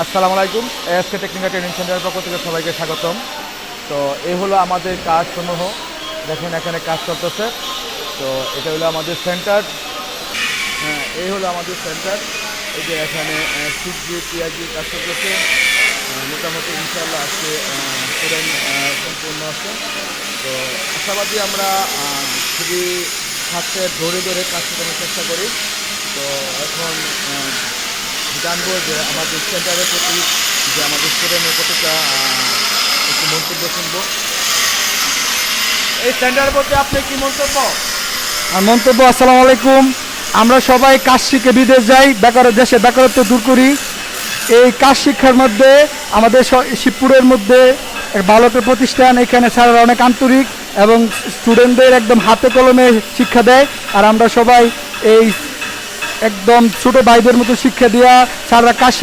আসসালামু আলাইকুম। ASK technical training সেন্টারের পক্ষ থেকে সবাইকে স্বাগতম। তো এই হলো আমাদের কাজসমূহ, দেখেন এখানে কাজ চলতেছে। তো এটা হলো আমাদের সেন্টার। এই হলো আমাদের সেন্টার। এই যে এখানে সবজি পেঁয়াজি কাজ করতেছে। মোটামুটি ইনশাআল্লাহ আজকে ট্রেন সম্পূর্ণ আছে। তো আশাবাদী আমরা খুবই হাতে ধরে ধরে কাজ করার চেষ্টা করি। তো এখন জানবো যে আমাদের সেন্টারের প্রতি, যে আমাদের স্টুডেন্টের প্রতিটা একটু মন্তব্য শুনবো। এই সেন্টারের প্রতি আপনি কি মন্তব্য? মন্তব্য, আসসালামু আলাইকুম। আমরা সবাই কাজ শিখে বিদেশ যাই, দেশে বেকারত্ব দূর করি। এই কাজ শিক্ষার মধ্যে আমাদের শিবপুরের মধ্যে এক ভালো একটা প্রতিষ্ঠান। এখানে স্যাররা অনেক আন্তরিক এবং স্টুডেন্টদের একদম হাতে কলমে শিক্ষা দেয়। আর আমরা সবাই এই একদম ছোটো ভাইদের মতো শিক্ষা দেওয়া স্যাররা কাজ